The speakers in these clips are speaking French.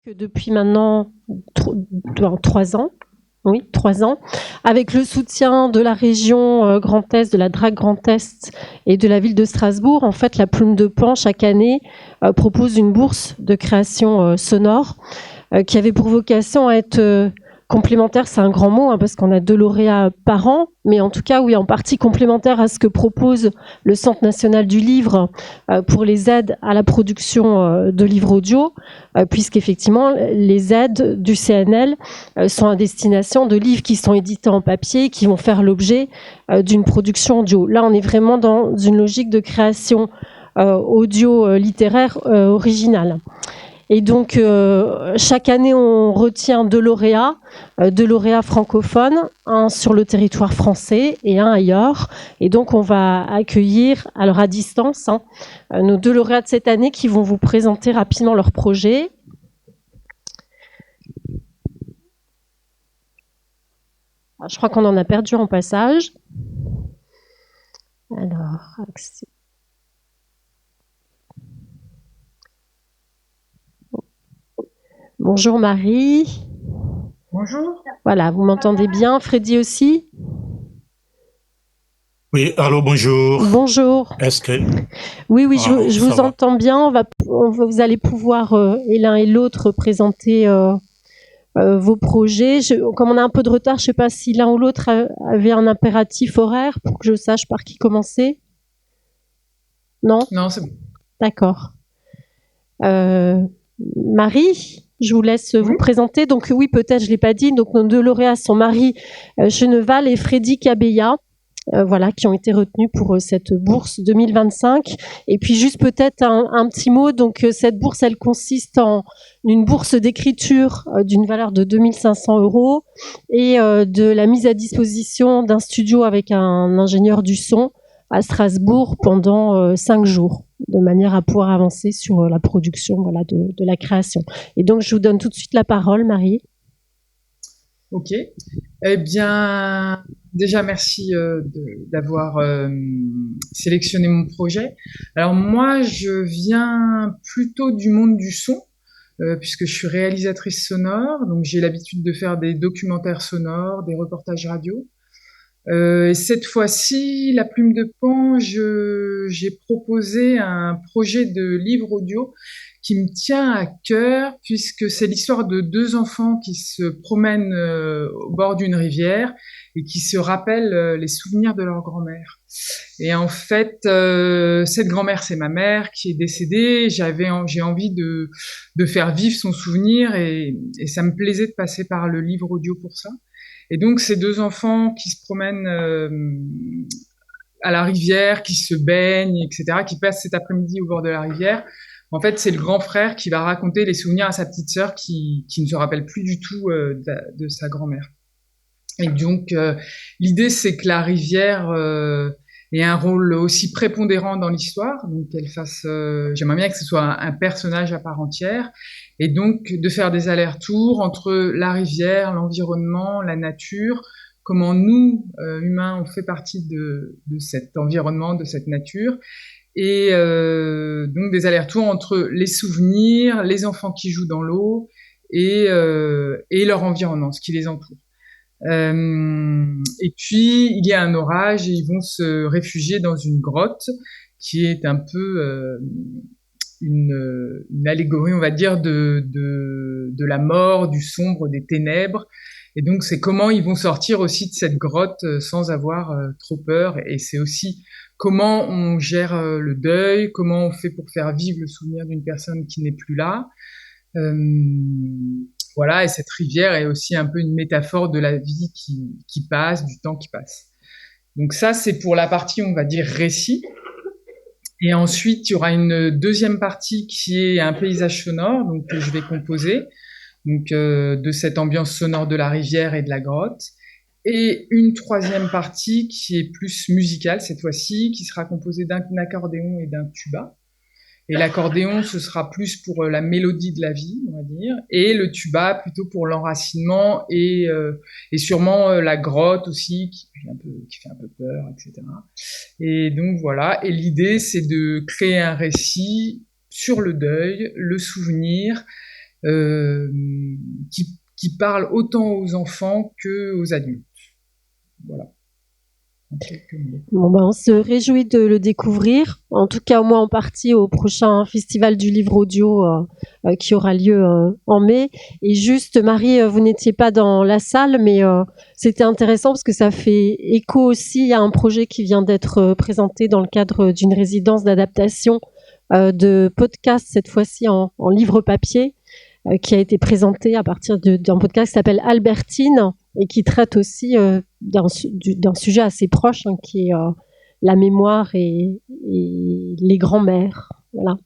Que depuis maintenant 3 ans, oui, 3 ans, avec le soutien de la région Grand Est, de la DRAC Grand Est et de la ville de Strasbourg, en fait, la Plume de Pan, chaque année, propose une bourse de création sonore qui avait pour vocation à être complémentaire, c'est un grand mot, hein, parce qu'on a 2 lauréats par an, mais en tout cas, oui, en partie complémentaire à ce que propose le Centre national du livre pour les aides à la production de livres audio, puisqu'effectivement, les aides du CNL sont à destination de livres qui sont édités en papier, qui vont faire l'objet d'une production audio. Là, on est vraiment dans une logique de création audio littéraire originale. Et donc, chaque année, on retient 2 lauréats francophones, un sur le territoire français et un ailleurs. Et donc, on va accueillir, alors à distance, nos 2 lauréats de cette année qui vont vous présenter rapidement leur projet. Alors, je crois qu'on en a perdu en passage. Alors, accès. Bonjour Marie. Bonjour. Voilà, vous m'entendez bien? Freddy aussi? Oui, allô, bonjour. Bonjour. Est-ce que... Oui, je ça vous va. entends bien. Vous allez pouvoir, et l'un et l'autre, présenter vos projets. Comme on a un peu de retard, je ne sais pas si l'un ou l'autre avait un impératif horaire pour que je sache par qui commencer. Non? Non, c'est bon. D'accord. Marie, je vous laisse vous présenter. Donc oui, peut-être, je ne l'ai pas dit. Donc nos 2 lauréats sont Marie Cheneval et Freddy Cabella. Voilà, qui ont été retenus pour cette bourse 2025. Et puis juste peut-être un petit mot. Donc cette bourse, elle consiste en une bourse d'écriture d'une valeur de 2 500 € et de la mise à disposition d'un studio avec un ingénieur du son à Strasbourg pendant 5 jours, de manière à pouvoir avancer sur la production, voilà, de la création. Et donc je vous donne tout de suite la parole, Marie. Ok. Eh bien, déjà, merci d'avoir sélectionné mon projet. Alors moi, je viens plutôt du monde du son, puisque je suis réalisatrice sonore, donc j'ai l'habitude de faire des documentaires sonores, des reportages radio. Et cette fois-ci, La Plume de Pan, j'ai proposé un projet de livre audio qui me tient à cœur, puisque c'est l'histoire de 2 enfants qui se promènent au bord d'une rivière et qui se rappellent les souvenirs de leur grand-mère. Et en fait, cette grand-mère, c'est ma mère qui est décédée. J'ai envie de faire vivre son souvenir et ça me plaisait de passer par le livre audio pour ça. Et donc, ces 2 enfants qui se promènent à la rivière, qui se baignent, etc., qui passent cet après-midi au bord de la rivière, en fait, c'est le grand frère qui va raconter les souvenirs à sa petite sœur qui ne se rappelle plus du tout de sa grand-mère. Et donc, l'idée, c'est que la rivière ait un rôle aussi prépondérant dans l'histoire, donc qu'elle fasse. J'aimerais bien que ce soit un personnage à part entière, et donc de faire des allers-retours entre la rivière, l'environnement, la nature, comment nous, humains, on fait partie de cet environnement, de cette nature, et donc des allers-retours entre les souvenirs, les enfants qui jouent dans l'eau, et leur environnement, ce qui les entoure. Et puis, il y a un orage et ils vont se réfugier dans une grotte qui est un peu une allégorie, on va dire, de la mort, du sombre, des ténèbres. Et donc, c'est comment ils vont sortir aussi de cette grotte sans avoir trop peur. Et c'est aussi comment on gère le deuil, comment on fait pour faire vivre le souvenir d'une personne qui n'est plus là. Voilà, et cette rivière est aussi un peu une métaphore de la vie qui passe, du temps qui passe. Donc ça, c'est pour la partie, on va dire, récit. Et ensuite, il y aura une deuxième partie qui est un paysage sonore, donc que je vais composer, donc de cette ambiance sonore de la rivière et de la grotte. Et une troisième partie qui est plus musicale cette fois-ci, qui sera composée d'un accordéon et d'un tuba. Et l'accordéon, ce sera plus pour la mélodie de la vie, on va dire, et le tuba plutôt pour l'enracinement et sûrement la grotte aussi qui fait un peu peur, etc. Et donc voilà. Et l'idée, c'est de créer un récit sur le deuil, le souvenir euh, qui parle autant aux enfants que aux adultes. Voilà. En quelques mots. Bon, ben, on se réjouit de le découvrir, en tout cas au moins en partie au prochain festival du livre audio qui aura lieu en mai. Et juste, Marie, vous n'étiez pas dans la salle, mais c'était intéressant parce que ça fait écho aussi à un projet qui vient d'être présenté dans le cadre d'une résidence d'adaptation de podcast, cette fois-ci en livre papier, qui a été présenté à partir d'un podcast qui s'appelle Albertine et qui traite aussi d'un sujet assez proche hein, qui est la mémoire et les grands-mères. Voilà.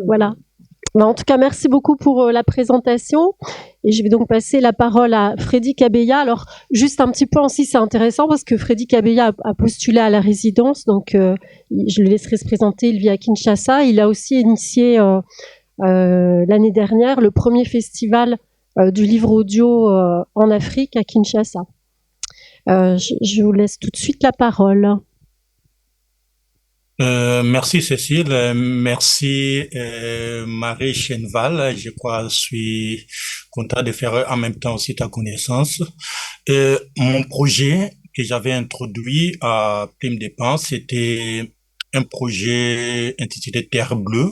Voilà. En tout cas, merci beaucoup pour la présentation. Et je vais donc passer la parole à Freddy Cabella. Alors, juste un petit point aussi, c'est intéressant parce que Freddy Cabella a postulé à la résidence. Donc, je le laisserai se présenter. Il vit à Kinshasa. Il a aussi initié l'année dernière le premier festival du livre audio en Afrique à Kinshasa. Je vous laisse tout de suite la parole. Merci Cécile, merci Marie Chenval. Je crois que je suis content de faire en même temps aussi ta connaissance. Mon projet que j'avais introduit à Prime Dépense, c'était un projet intitulé Terre bleue,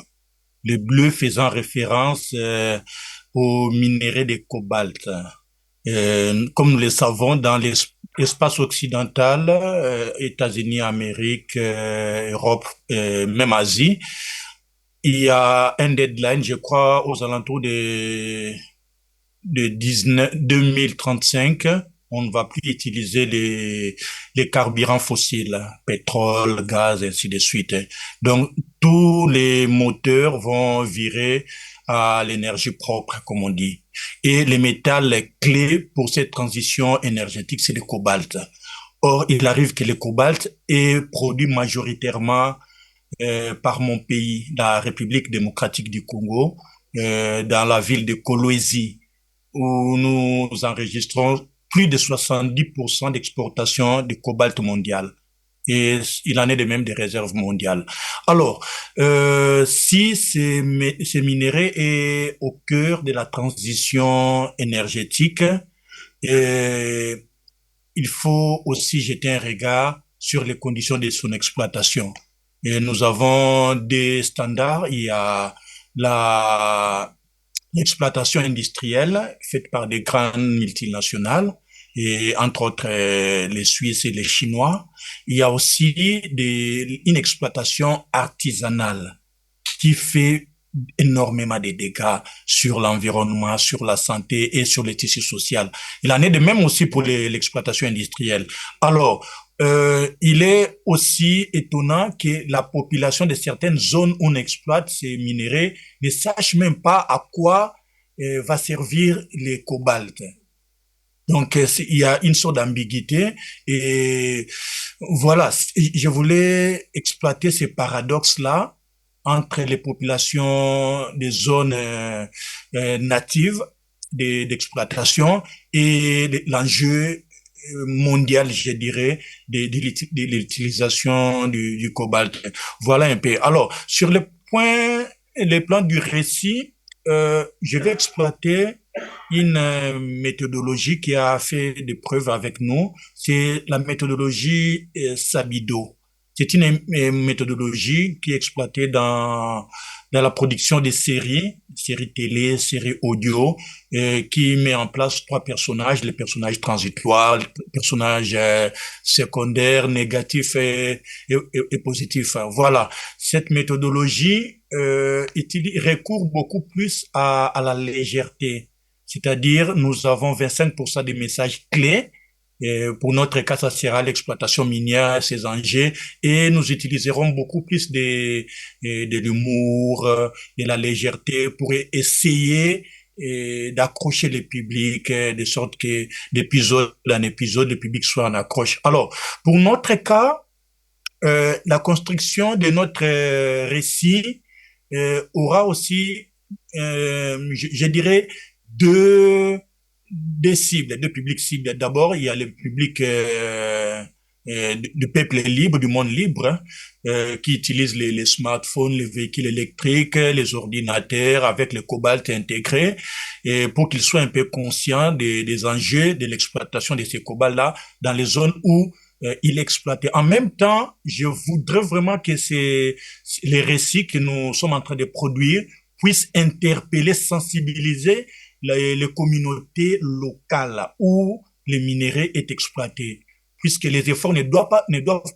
le bleu faisant référence au minerai de cobalt. Comme nous le savons, dans l'espace occidental, États-Unis, Amérique, Europe, même Asie, il y a un deadline, je crois, aux alentours de 2035. On ne va plus utiliser les carburants fossiles, pétrole, gaz, ainsi de suite. Donc, tous les moteurs vont virer à l'énergie propre, comme on dit. Et les métals clés pour cette transition énergétique, c'est le cobalt. Or, il arrive que le cobalt est produit majoritairement par mon pays, la République démocratique du Congo, dans la ville de Kolwezi, où nous enregistrons plus de 70% d'exportation de cobalt mondial. Et il en est de même des réserves mondiales. Alors, si ce minerai est au cœur de la transition énergétique, il faut aussi jeter un regard sur les conditions de son exploitation. Et nous avons des standards. Il y a l'exploitation industrielle faite par des grandes multinationales, et entre autres les Suisses et les Chinois. Il y a aussi une exploitation artisanale qui fait énormément de dégâts sur l'environnement, sur la santé et sur le tissu social. Il en est de même aussi pour l'exploitation industrielle. Alors, il est aussi étonnant que la population de certaines zones où on exploite ces minéraux ne sache même pas à quoi va servir les cobalt. Donc, il y a une sorte d'ambiguïté et voilà, je voulais exploiter ces paradoxes-là entre les populations des zones natives d'exploitation et l'enjeu mondial, je dirais, de l'utilisation du cobalt. Voilà un peu. Alors, sur les plans du récit, je vais exploiter une méthodologie qui a fait des preuves avec nous. C'est la méthodologie Sabido. C'est une méthodologie qui est exploitée dans la production des séries télé, séries audio, qui met en place trois personnages, les personnages transitoires, les personnages secondaires, négatifs et positifs. Voilà. Cette méthodologie recourt beaucoup plus à la légèreté. C'est-à-dire, nous avons 25% des messages clés. Pour notre cas, ça sera l'exploitation minière, ses enjeux, et nous utiliserons beaucoup plus de l'humour, de la légèreté pour essayer d'accrocher le public, de sorte que d'épisode en épisode, le public soit en accroche. Alors, pour notre cas, la construction de notre récit aura aussi, je dirais, deux cibles, deux publics cibles. D'abord, il y a le public du peuple libre, du monde libre, hein, qui utilise les smartphones, les véhicules électriques, les ordinateurs avec le cobalt intégré, et pour qu'ils soient un peu conscients des enjeux de l'exploitation de ces cobalts-là dans les zones où il est exploité. En même temps, je voudrais vraiment que les récits que nous sommes en train de produire puissent interpeller, sensibiliser les communautés locales où les minerais est exploité, puisque les efforts ne doivent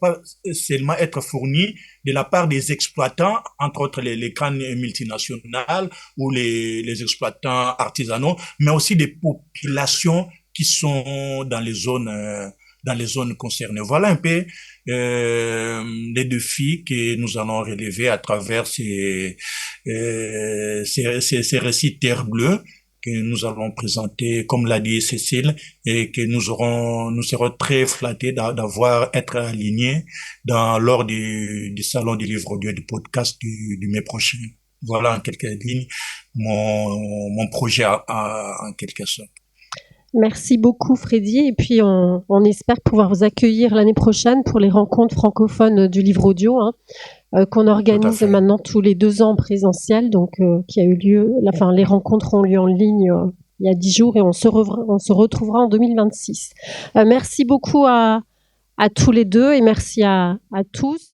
pas seulement être fournis de la part des exploitants, entre autres les grandes multinationales ou les exploitants artisanaux, mais aussi des populations qui sont dans les zones concernées. Voilà un peu les défis que nous allons relever à travers ces récits terre bleue que nous allons présenter, comme l'a dit Cécile, et que nous serons très flattés être alignés lors du salon du livre audio et du podcast du mai prochain. Voilà en quelques lignes mon projet en quelque sorte. Merci beaucoup Freddy, et puis on espère pouvoir vous accueillir l'année prochaine pour les rencontres francophones du livre audio, qu'on organise maintenant tous les 2 ans en présentiel, donc qui a eu lieu, les rencontres ont lieu en ligne il y a 10 jours et on se retrouvera en 2026. Merci beaucoup à tous les deux et merci à tous.